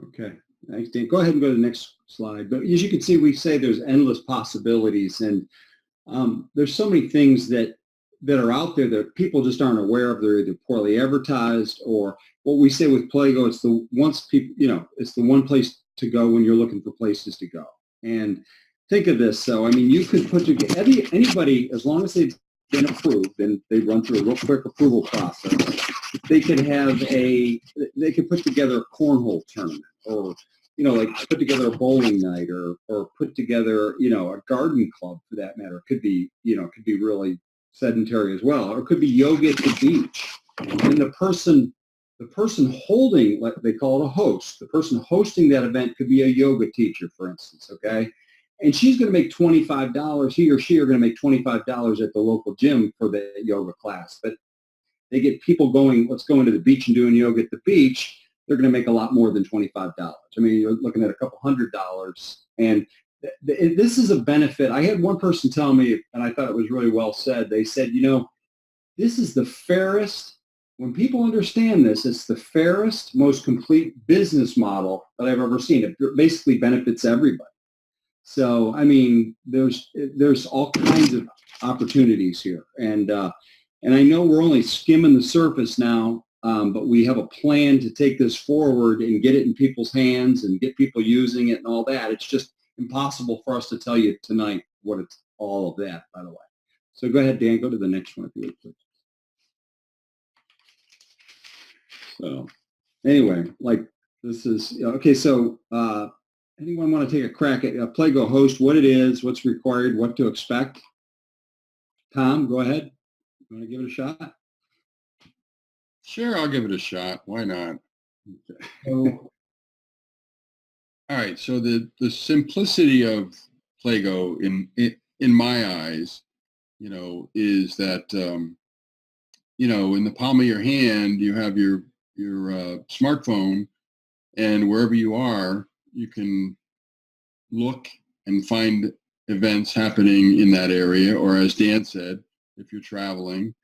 Okay. Thanks, Dan. Go ahead and go to the next slide. But as you can see, we say there's endless possibilities, and there's so many things that are out there that people just aren't aware of. They're either poorly advertised, or what we say with Plago, it's the once people, it's the one place to go when you're looking for places to go. And think of this. So, I mean, you could put together anybody, as long as they've been approved and they run through a real quick approval process, they could put together a cornhole tournament, or like put together a bowling night, or put together, a garden club for that matter. It could be, really sedentary as well, or it could be yoga at the beach. And the person holding, like they call it a host, the person hosting that event could be a yoga teacher, for instance, okay? And she's going to make $25. He or she are going to make $25 at the local gym for the yoga class. But they get people going, let's go into the beach and doing yoga at the beach, they're going to make a lot more than $25. I mean, you're looking at a couple $100. And this is a benefit. I had one person tell me, and I thought it was really well said. They said, this is the fairest, when people understand this, it's the fairest, most complete business model that I've ever seen. It basically benefits everybody. So, I mean, there's all kinds of opportunities here. And I know we're only skimming the surface now, but we have a plan to take this forward and get it in people's hands and get people using it and all that. It's just impossible for us to tell you tonight what it's all of that, by the way. So go ahead, Dan, go to the next one if you would, please. So anyway, this is, okay, so anyone want to take a crack at Plago Host, what it is, what's required, what to expect? Tom, go ahead. You want to give it a shot? Sure, I'll give it a shot. Why not? Okay. So, all right. So the simplicity of Plago in my eyes, is that in the palm of your hand you have your smartphone, and wherever you are, you can look and find events happening in that area, or as Dan said, if you're traveling.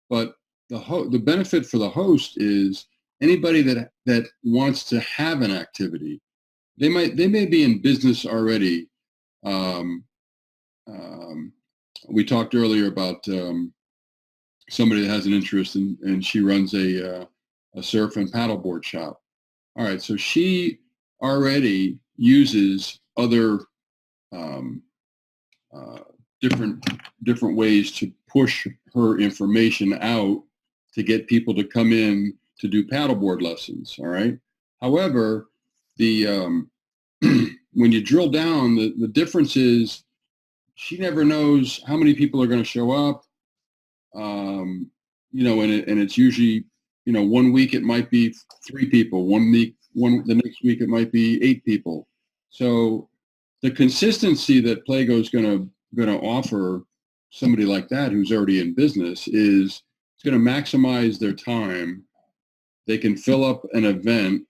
But the benefit for the host is anybody that wants to have an activity. They may be in business already. We talked earlier about somebody that has an interest and she runs a surf and paddleboard shop. All right, so she already uses other different ways to push her information out to get people to come in to do paddleboard lessons. All right. However, the when you drill down, the difference is she never knows how many people are going to show up. And it's usually, 1 week it might be 3 people, the next week it might be 8 people. So the consistency that Plago is going to offer somebody like that who's already in business is it's going to maximize their time. They can fill up an event,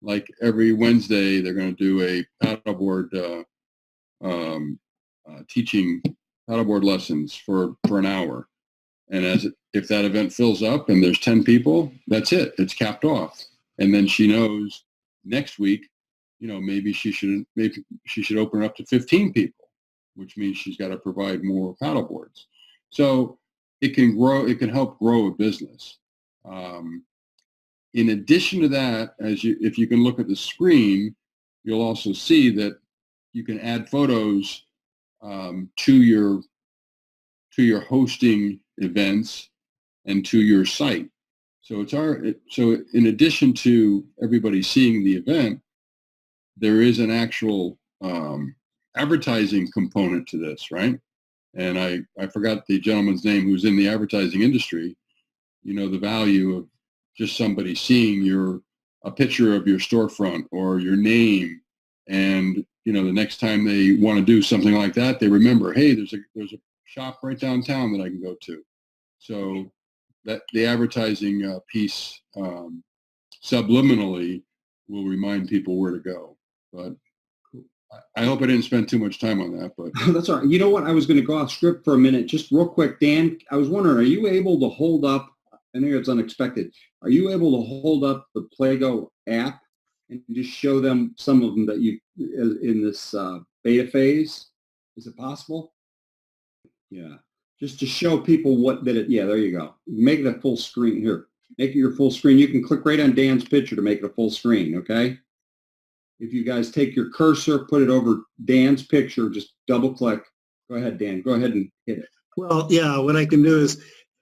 like every Wednesday they're going to do a paddleboard teaching paddleboard lessons for an hour. And if that event fills up and there's 10 people, that's it. It's capped off. And then she knows next week, maybe she should open it up to 15 people, which means she's got to provide more paddleboards. So it can help grow a business. In addition to that, if you can look at the screen, you'll also see that you can add photos to your hosting events and to your site. So so in addition to everybody seeing the event, there is an actual advertising component to this, right? And I forgot the gentleman's name who's in the advertising industry. The value of just somebody seeing a picture of your storefront or your name, and the next time they want to do something like that, they remember, hey, there's a shop right downtown that I can go to. So that the advertising piece subliminally will remind people where to go. But I hope I didn't spend too much time on that. But that's all right. You know what? I was going to go off script for a minute, just real quick. Dan, I was wondering, are you able to hold up? I know it's unexpected. Are you able to hold up the Plago app and just show them some of them that you in this beta phase? Is it possible? Yeah, just to show people what that it. Yeah, there you go. Make it a full screen here. Make it your full screen. You can click right on Dan's picture to make it a full screen. Okay. If you guys take your cursor, put it over Dan's picture, just double click. Go ahead, Dan. Go ahead and hit it. Well, yeah, what I can do is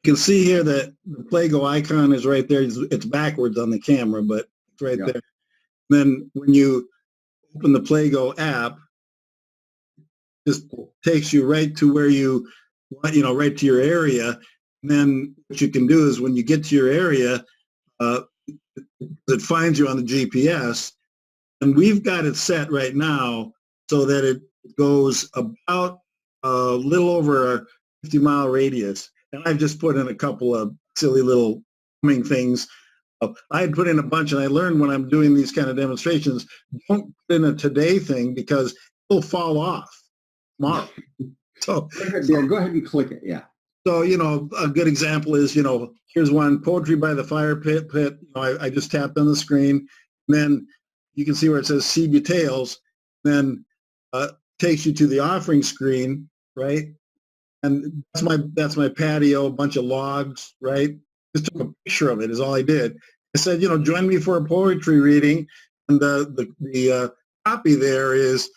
you can see here that the Plago icon is right there. It's backwards on the camera, but it's right there. Then when you open the Plago app, just takes you right to where you want, right to your area. And then what you can do is when you get to your area, it finds you on the GPS. And we've got it set right now so that it goes about a little over a 50-mile radius. And I've just put in a couple of silly little things. I had put in a bunch, and I learned when I'm doing these kind of demonstrations, don't put in a today thing because it'll fall off tomorrow. So go ahead and click it. Yeah. So, a good example is, here's one, Poetry by the Fire Pit. I just tapped on the screen. And then you can see where it says see details. Then takes you to the offering screen, right? And that's my patio, a bunch of logs, right? Just took a picture of it is all I did. I said, join me for a poetry reading. And the copy there is,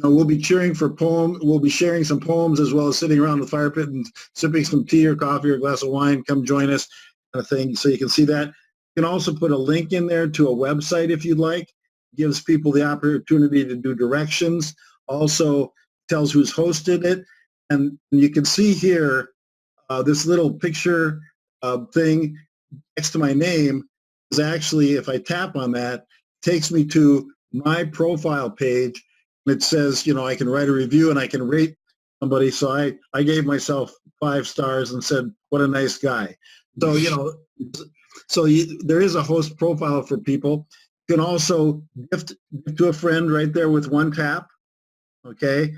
we'll be cheering for poem. We'll be sharing some poems as well as sitting around the fire pit and sipping some tea or coffee or a glass of wine. Come join us, kind of thing. So you can see that. You can also put a link in there to a website if you'd like. Gives people the opportunity to do directions. Also tells who's hosted it. And you can see here this little picture thing next to my name is actually, if I tap on that, it takes me to my profile page. It says, I can write a review and I can rate somebody. So I gave myself 5 stars and said, what a nice guy. So, there is a host profile for people. You can also gift to a friend right there with one tap. Okay.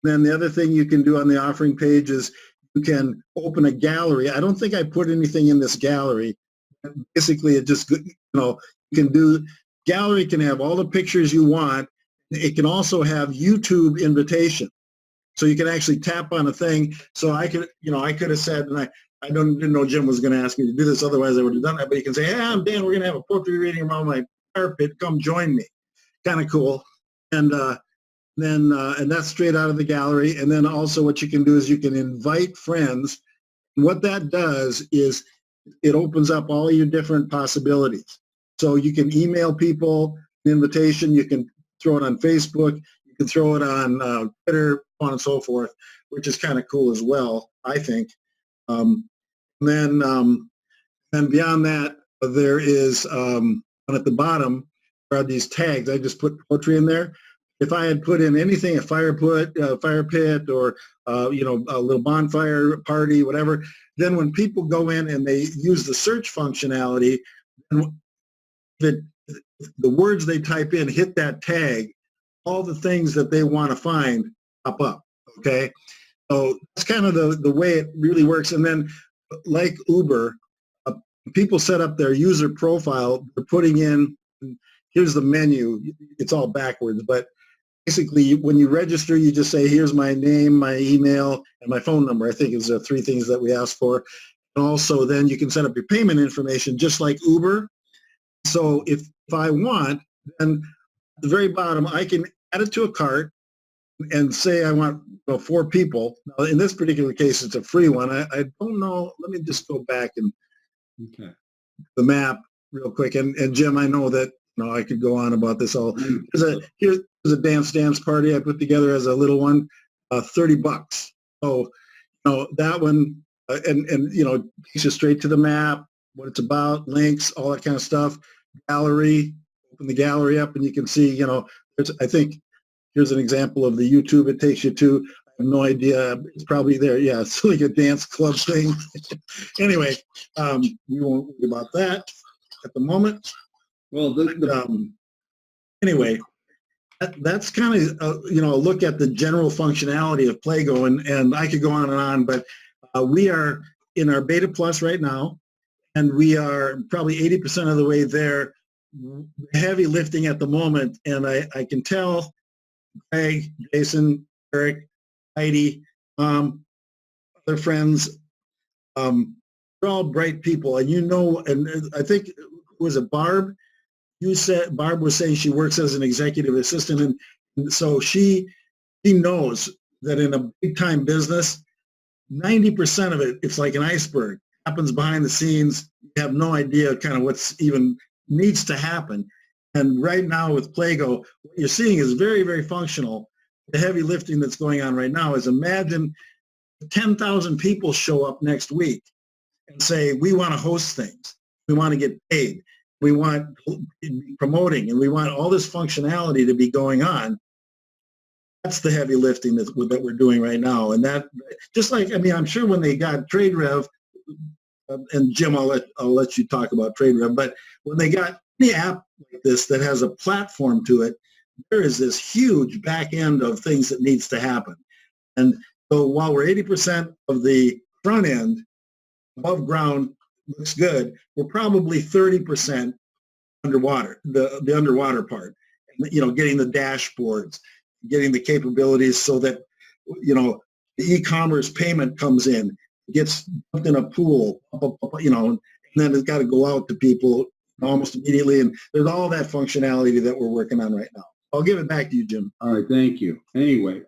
Then the other thing you can do on the offering page is you can open a gallery. I don't think I put anything in this gallery. Basically, it just, you can do, gallery can have all the pictures you want. It can also have YouTube invitation. So you can actually tap on a thing. So I could have said, and I didn't know Jim was going to ask me to do this. Otherwise, I would have done that. But you can say, hey, I'm Dan. We're going to have a poetry reading around my fire pit. Come join me. Kind of cool. And then that's straight out of the gallery. And then also what you can do is you can invite friends. And what that does is it opens up all your different possibilities. So you can email people an invitation. You can throw it on Facebook. You can throw it on Twitter, so on and so forth, which is kind of cool as well, I think. Then beyond that, there is at the bottom there are these tags. I just put poetry in there. If I had put in anything, a fire pit, or a little bonfire party, whatever, then when people go in and they use the search functionality, the words they type in hit that tag, all the things that they want to find pop up. Okay, so that's kind of the way it really works. And then, like Uber, people set up their user profile. They're putting in, here's the menu. It's all backwards, but basically, when you register, you just say, here's my name, my email, and my phone number. I think is the 3 things that we asked for. And also, then you can set up your payment information, just like Uber. So if I want, then at the very bottom, I can add it to a cart and say I want 4 people. Now, in this particular case, it's a free one. I don't know. Let me just go back and the map real quick. And Jim, I know that I could go on about this all. Here's a dance party I put together as a little one, $30. So that one, and takes you straight to the map, what it's about, links, all that kind of stuff. Gallery, open the gallery up, and you can see, I think here's an example of the YouTube it takes you to. I have no idea. It's probably there. Yeah, it's like a dance club thing. Anyway, we won't worry about that at the moment. Well, anyway, that's kind of a look at the general functionality of Plago, and I could go on, but we are in our beta plus right now, and we are probably 80% of the way there heavy lifting at the moment, and I can tell Greg, Jason, Eric, Heidi, other friends, they're all bright people, and and I think, was it Barb? You said Barb was saying she works as an executive assistant, and so she knows that in a big time business, 90% of it, it's like an iceberg. Happens behind the scenes. You have no idea kind of what's even needs to happen. And right now with Plago, what you're seeing is very, very functional. The heavy lifting that's going on right now is, imagine 10,000 people show up next week and say, we want to host things. We want to get paid. We want promoting, and we want all this functionality to be going on. That's the heavy lifting that we're doing right now. And that, just like, I mean, I'm sure when they got TradeRev, and Jim, I'll let you talk about TradeRev, but when they got any app like this that has a platform to it, there is this huge back end of things that needs to happen. And so while we're 80% of the front end above ground looks good, we're probably 30% underwater, the underwater part. You know, getting the dashboards, getting the capabilities so that, you know, the e-commerce payment comes in, gets dumped in a pool, you know, and then it's got to go out to people almost immediately. And there's all that functionality that we're working on right now. I'll give it back to you, Jim. All right, thank you. Anyway,